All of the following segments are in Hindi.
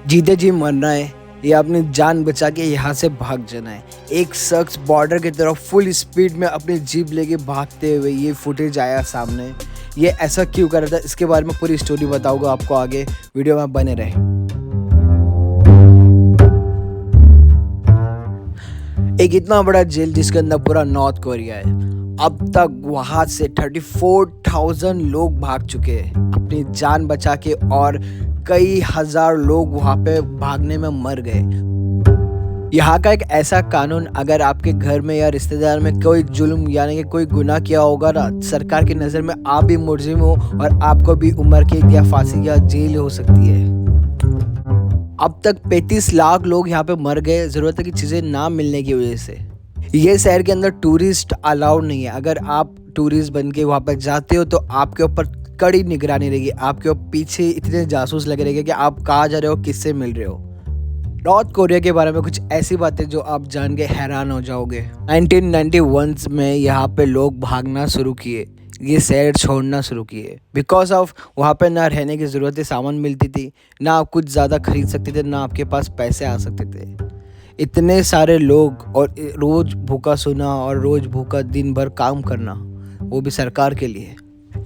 जीते जी मरना है या अपनी जान बचा के यहाँ से भाग जाना है। एक शख्स बॉर्डर की तरफ फुल स्पीड में अपनी जीप लेके भागते हुए ये फुटेज आया सामने। ये ऐसा क्यों कर रहा था, इसके बारे में पूरी स्टोरी बताऊंगा आपको, आगे वीडियो में बने रहे। एक इतना बड़ा जेल जिसके अंदर पूरा नॉर्थ कोरिया है, अब तक वहां से 34,000 लोग भाग चुके हैं अपनी जान बचा के, और कई हजार लोग वहां पे भागने में मर गए। यहाँ का एक ऐसा कानून, अगर आपके घर में या रिश्तेदार में कोई जुल्म यानी कि कोई गुनाह किया होगा ना, सरकार की नज़र में आप भी मुलजिम हो और आपको भी उम्र कैद या फांसी या जेल हो सकती है। अब तक 35 लाख लोग यहाँ पे मर गए ज़रूरत की चीज़ें ना मिलने की वजह से। ये शहर के अंदर टूरिस्ट अलाउड नहीं है। अगर आप टूरिस्ट बन के वहाँ पर जाते हो तो आपके ऊपर कड़ी निगरानी रहेगी, आपके पीछे इतने जासूस लगे रहेंगे कि आप कहाँ जा रहे हो, किससे मिल रहे हो। नॉर्थ कोरिया के बारे में कुछ ऐसी बातें जो आप जान के हैरान हो जाओगे। 1991 में यहाँ पे लोग भागना शुरू किए, ये शहर छोड़ना शुरू किए, बिकॉज ऑफ वहाँ पे ना रहने की ज़रूरत सामान मिलती थी, ना आप कुछ ज़्यादा खरीद सकते थे, ना आपके पास पैसे आ सकते थे। इतने सारे लोग, और रोज़ भूखा सोना और रोज़ भूखा दिन भर काम करना, वो भी सरकार के लिए।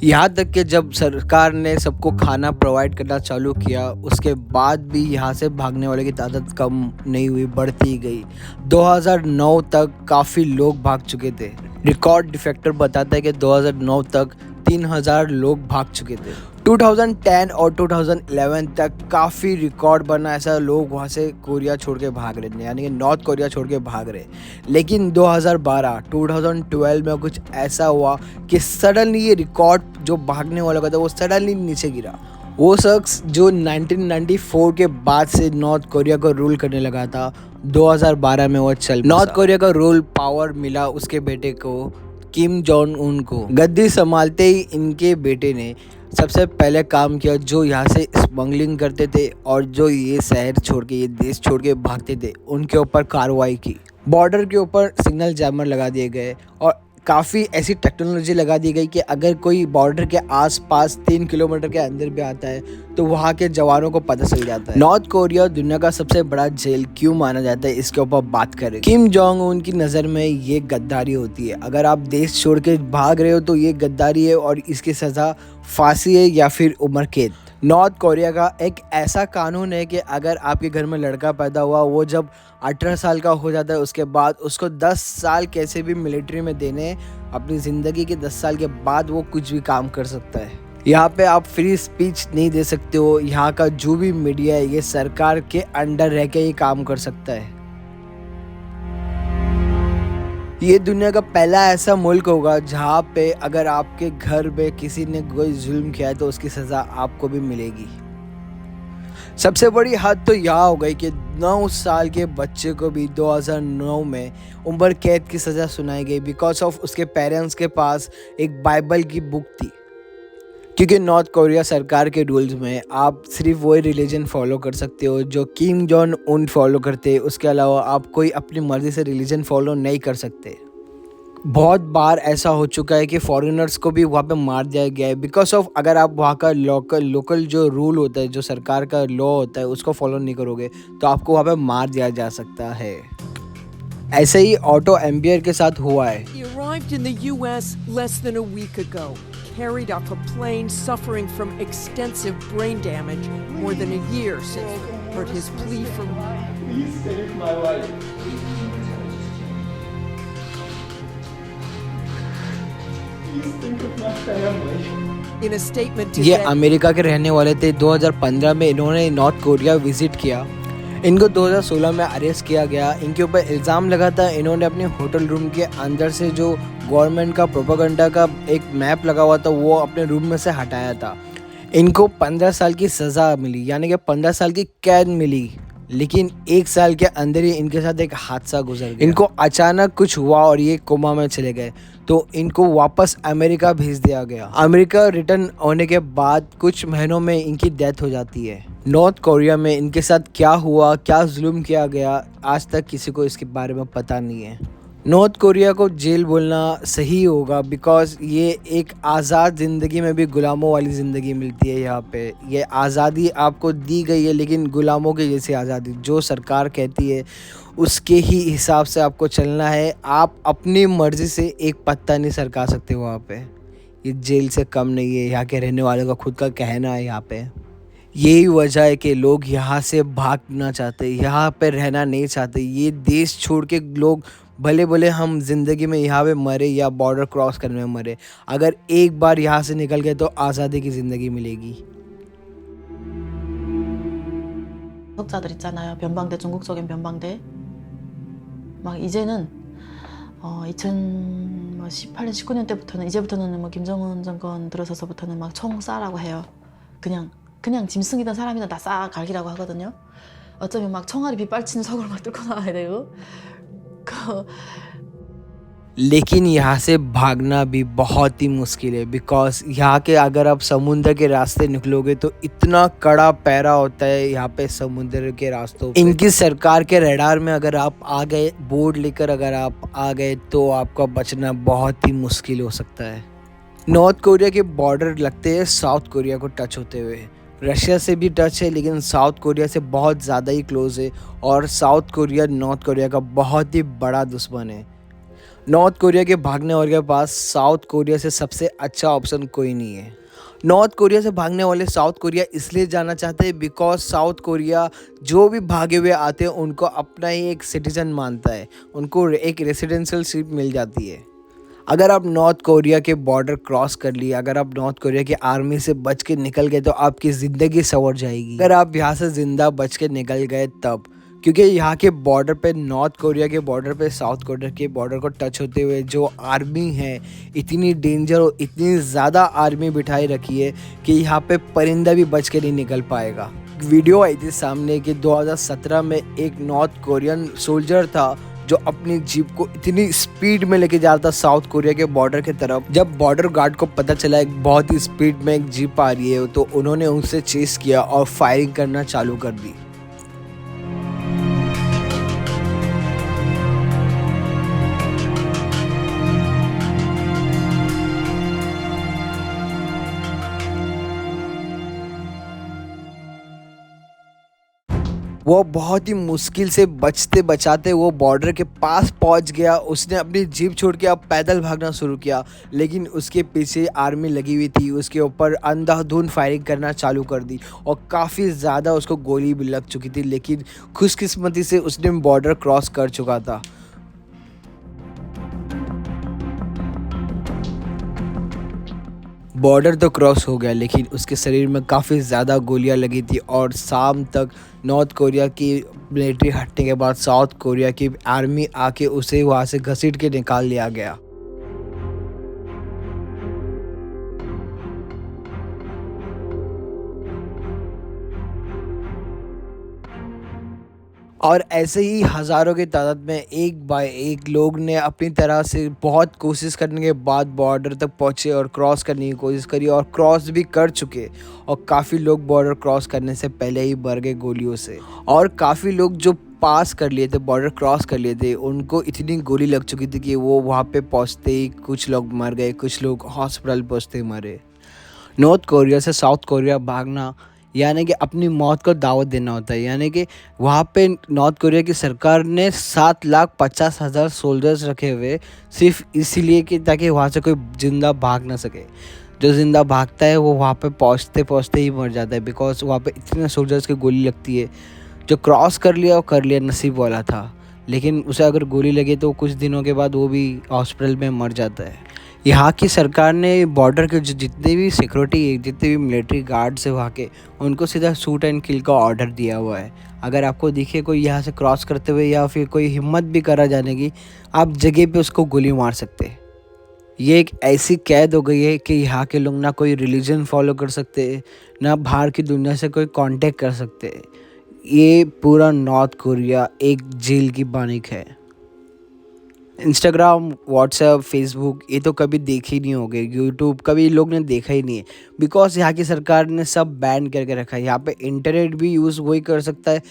यहाँ तक कि जब सरकार ने सबको खाना प्रोवाइड करना चालू किया, उसके बाद भी यहाँ से भागने वाले की तादाद कम नहीं हुई, बढ़ती गई। 2009 तक काफ़ी लोग भाग चुके थे। रिकॉर्ड डिफेक्टर बताता है कि 2009 तक 3,000 लोग भाग चुके थे। 2010 और 2011 तक काफ़ी रिकॉर्ड बना, ऐसा लोग वहाँ से कोरिया छोड़ के भाग रहे थे, यानी कि नॉर्थ कोरिया छोड़ के भाग रहे। लेकिन 2012 में कुछ ऐसा हुआ कि सडनली ये रिकॉर्ड जो भागने वाला का था वो सडनली नीचे गिरा। वो शख्स जो 1994 के बाद से नॉर्थ कोरिया को रूल करने लगा था, 2012 में वो चल नॉर्थ कोरिया का रूल पावर मिला उसके बेटे को, किम जोंग उन को। गद्दी संभालते ही इनके बेटे ने सबसे पहले काम किया, जो यहाँ से स्मगलिंग करते थे और जो ये शहर छोड़ के, ये देश छोड़ के भागते थे, उनके ऊपर कार्रवाई की। बॉर्डर के ऊपर सिग्नल जैमर लगा दिए गए और काफ़ी ऐसी टेक्नोलॉजी लगा दी गई कि अगर कोई बॉर्डर के आसपास 3 किलोमीटर के अंदर भी आता है तो वहाँ के जवानों को पता चल जाता है। नॉर्थ कोरिया दुनिया का सबसे बड़ा जेल क्यों माना जाता है, इसके ऊपर बात करें। किम जोंग उन की नज़र में ये गद्दारी होती है। अगर आप देश छोड़ के भाग रहे हो तो ये गद्दारी है और इसकी सज़ा फांसी है या फिर उम्र कैद। नॉर्थ कोरिया का एक ऐसा कानून है कि अगर आपके घर में लड़का पैदा हुआ, वो जब 18 साल का हो जाता है, उसके बाद उसको 10 साल कैसे भी मिलिट्री में देने, अपनी ज़िंदगी के 10 साल के बाद वो कुछ भी काम कर सकता है। यहाँ पे आप फ्री स्पीच नहीं दे सकते हो। यहाँ का जो भी मीडिया है ये सरकार के अंडर रह के ही काम कर सकता है। ये दुनिया का पहला ऐसा मुल्क होगा जहाँ पे अगर आपके घर में किसी ने कोई जुल्म किया है तो उसकी सज़ा आपको भी मिलेगी। सबसे बड़ी हद तो यह हो गई कि 9 साल के बच्चे को भी 2009 में उम्र कैद की सज़ा सुनाई गई, बिकॉज ऑफ उसके पेरेंट्स के पास एक बाइबल की बुक थी। क्योंकि नॉर्थ कोरिया सरकार के रूल्स में आप सिर्फ वही रिलीजन फॉलो कर सकते हो जो किम जोंग उन फॉलो करते हैं, उसके अलावा आप कोई अपनी मर्ज़ी से रिलीजन फॉलो नहीं कर सकते। बहुत बार ऐसा हो चुका है कि फॉरेनर्स को भी वहाँ पे मार दिया गया है, बिकॉज ऑफ अगर आप वहाँ का लोकल जो रूल होता है, जो सरकार का लॉ होता है, उसको फॉलो नहीं करोगे तो आपको वहाँ पे मार दिया जा सकता है। ऐसे ही ऑटो एम्बियर के साथ हुआ है। He arrived in the US less than a week ago, carried off a plane suffering from extensive brain damage, more than a year since he heard his plea for Please save my life. Please think of my family. in a statement ये today. अमेरिका के रहने वाले थे। 2015 में इन्होंने नॉर्थ कोरिया विजिट किया। इनको 2016 में अरेस्ट किया गया। इनके ऊपर इल्ज़ाम लगा था इन्होंने अपने होटल रूम के अंदर से जो गवर्नमेंट का प्रोपेगेंडा का एक मैप लगा हुआ था वो अपने रूम में से हटाया था। इनको 15 साल की सज़ा मिली, यानी कि 15 साल की कैद मिली। लेकिन 1 साल के अंदर ही इनके साथ एक हादसा गुजर गया। इनको अचानक कुछ हुआ और ये कोमा में चले गए, तो इनको वापस अमेरिका भेज दिया गया। अमेरिका रिटर्न होने के बाद कुछ महीनों में इनकी डेथ हो जाती है। नॉर्थ कोरिया में इनके साथ क्या हुआ, क्या जुल्म किया गया, आज तक किसी को इसके बारे में पता नहीं है। नॉर्थ कोरिया को जेल बोलना सही होगा बिकॉज़ ये एक आज़ाद ज़िंदगी में भी गुलामों वाली ज़िंदगी मिलती है यहाँ पे। ये आज़ादी आपको दी गई है लेकिन गुलामों की जैसी आज़ादी, जो सरकार कहती है उसके ही हिसाब से आपको चलना है। आप अपनी मर्ज़ी से एक पत्ता नहीं सरका सकते वहाँ पे। ये जेल से कम नहीं है, यहाँ के रहने वालों का खुद का कहना है यहाँ पे। यही वजह है कि लोग यहाँ से भागना चाहते, यहाँ पे रहना नहीं चाहते। ये देश छोड़ के लोग भले भले हम ज़िंदगी में यहाँ पे मरे या बॉर्डर क्रॉस करने में मरे, अगर एक बार यहाँ से निकल गए तो आज़ादी की ज़िंदगी मिलेगी। 독자들 있잖아요. 변방대, 중국적인 변방대. 막 이제는 2018년, 19년 때부터는 이제부터는 뭐 김정은 정권 들어서서부터는 막 총싸라고 해요. 그냥 짐승이든 사람이든 다 싸 갈기라고 하거든요. 어쩌면 막 총알이 빗발치는 속을 막 뚫고 나와야 되고. लेकिन यहाँ से भागना भी बहुत ही मुश्किल है बिकॉज़ यहाँ के अगर आप समुद्र के रास्ते निकलोगे तो इतना कड़ा पहरा होता है यहाँ पे समुद्र के रास्तों पे। इनकी सरकार के रडार में अगर आप आ गए, बोर्ड लेकर अगर आप आ गए तो आपका बचना बहुत ही मुश्किल हो सकता है। नॉर्थ कोरिया के बॉर्डर लगते हैं साउथ कोरिया को टच होते हुए। रशिया से भी टच है लेकिन साउथ कोरिया से बहुत ज़्यादा ही क्लोज है और साउथ कोरिया नॉर्थ कोरिया का बहुत ही बड़ा दुश्मन है। नॉर्थ कोरिया के भागने वाले के पास साउथ कोरिया से सबसे अच्छा ऑप्शन कोई नहीं है। नॉर्थ कोरिया से भागने वाले साउथ कोरिया इसलिए जाना चाहते हैं बिकॉज साउथ कोरिया जो भी भागे हुए आते हैं उनको अपना ही एक सिटीज़न मानता है, उनको एक रेसिडेंशियल सीट मिल जाती है। अगर आप नॉर्थ कोरिया के बॉर्डर क्रॉस कर लिए, अगर आप नॉर्थ कोरिया की आर्मी से बच के निकल गए तो आपकी ज़िंदगी संवर जाएगी। अगर आप यहाँ से ज़िंदा बच के निकल गए तब, क्योंकि यहाँ के बॉर्डर पे, नॉर्थ कोरिया के बॉर्डर पे साउथ कोरिया के बॉर्डर को टच होते हुए जो आर्मी है इतनी डेंजर और इतनी ज़्यादा आर्मी बिठाई रखी है कि यहाँ पे परिंदा भी बच के नहीं निकल पाएगा। वीडियो आई थी सामने कि 2017 में एक नॉर्थ कोरियन सोल्जर था जो अपनी जीप को इतनी स्पीड में लेके जा रहा था साउथ कोरिया के बॉर्डर की तरफ। जब बॉर्डर गार्ड को पता चला एक बहुत ही स्पीड में एक जीप आ रही है तो उन्होंने उनसे चेस किया और फायरिंग करना चालू कर दी। वो बहुत ही मुश्किल से बचते बचाते वो बॉर्डर के पास पहुंच गया। उसने अपनी जीप छोड़ के अब पैदल भागना शुरू किया लेकिन उसके पीछे आर्मी लगी हुई थी, उसके ऊपर अंधाधुंध फायरिंग करना चालू कर दी और काफ़ी ज़्यादा उसको गोली भी लग चुकी थी लेकिन खुशकिस्मती से उसने बॉर्डर क्रॉस कर चुका था। बॉर्डर तो क्रॉस हो गया लेकिन उसके शरीर में काफ़ी ज़्यादा गोलियां लगी थी और शाम तक नॉर्थ कोरिया की मिलिट्री हटने के बाद साउथ कोरिया की आर्मी आके उसे वहाँ से घसीट के निकाल लिया गया। और ऐसे ही हज़ारों की तादाद में एक बाय एक लोग ने अपनी तरह से बहुत कोशिश करने के बाद बॉर्डर तक पहुँचे और क्रॉस करने की कोशिश करी और क्रॉस भी कर चुके और काफ़ी लोग बॉर्डर क्रॉस करने से पहले ही मर गए गोलियों से। और काफ़ी लोग जो पास कर लिए थे, बॉर्डर क्रॉस कर लिए थे, उनको इतनी गोली लग चुकी थी कि वो वहाँ पे पहुँचते ही कुछ लोग मर गए, कुछ लोग हॉस्पिटल पहुँचते ही मरे। नॉर्थ कोरिया से साउथ कोरिया भागना यानी कि अपनी मौत को दावत देना होता है। यानी कि वहाँ पे नॉर्थ कोरिया की सरकार ने 7,50,000 सोल्जर्स रखे हुए सिर्फ इसीलिए कि ताकि वहाँ से कोई ज़िंदा भाग ना सके। जो ज़िंदा भागता है वो वहाँ पे पहुँचते पहुँचते ही मर जाता है बिकॉज वहाँ पे इतने सोल्जर्स की गोली लगती है। जो क्रॉस कर लिया वो कर लिया, नसीब वाला था, लेकिन उसे अगर गोली लगे तो कुछ दिनों के बाद वो भी हॉस्पिटल में मर जाता है। यहाँ की सरकार ने बॉर्डर के जितने भी सिक्योरिटी, जितने भी मिलिट्री गार्ड्स है वहाँ के, उनको सीधा शूट एंड किल का ऑर्डर दिया हुआ है। अगर आपको दिखे कोई यहाँ से क्रॉस करते हुए या फिर कोई हिम्मत भी करा जाने की, आप जगह पे उसको गोली मार सकते हैं। ये एक ऐसी कैद हो गई है कि यहाँ के लोग ना कोई रिलीजन फॉलो कर सकते, ना बाहर की दुनिया से कोई कांटेक्ट कर सकते। ये पूरा नॉर्थ कोरिया एक जेल की बानिक है। इंस्टाग्राम, व्हाट्सएप, फेसबुक ये तो कभी देखे ही नहीं होंगे, यूट्यूब कभी लोग ने देखा ही नहीं है बिकॉज यहाँ की सरकार ने सब बैन करके रखा है। यहाँ पे इंटरनेट भी यूज़ वही कर सकता है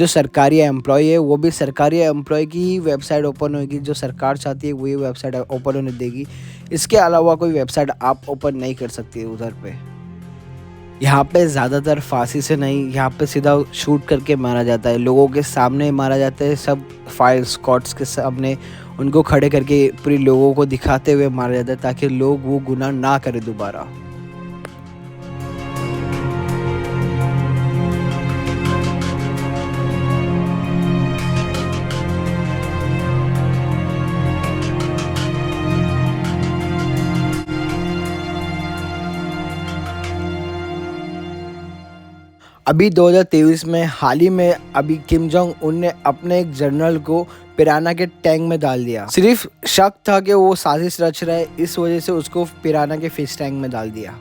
जो सरकारी एम्प्लॉय है वो भी सरकारी एम्प्लॉय की ही वेबसाइट ओपन होगी, जो सरकार चाहती है वही वेबसाइट ओपन होने देगी। इसके अलावा कोई वेबसाइट आप ओपन नहीं कर सकती उधर पे। यहाँ पे ज़्यादातर फांसी से नहीं, यहाँ पे सीधा शूट करके मारा जाता है, लोगों के सामने मारा जाता है, सब फायर स्क्वाड्स के सामने उनको खड़े करके पूरी लोगों को दिखाते हुए मारा जाता है ताकि लोग वो गुनाह ना करें दोबारा। अभी 2023 में हाल ही में अभी किम जोंग उन ने अपने एक जनरल को पिराना के टैंक में डाल दिया। सिर्फ शक था कि वो साजिश रच रहा है, इस वजह से उसको पिराना के फिश टैंक में डाल दिया।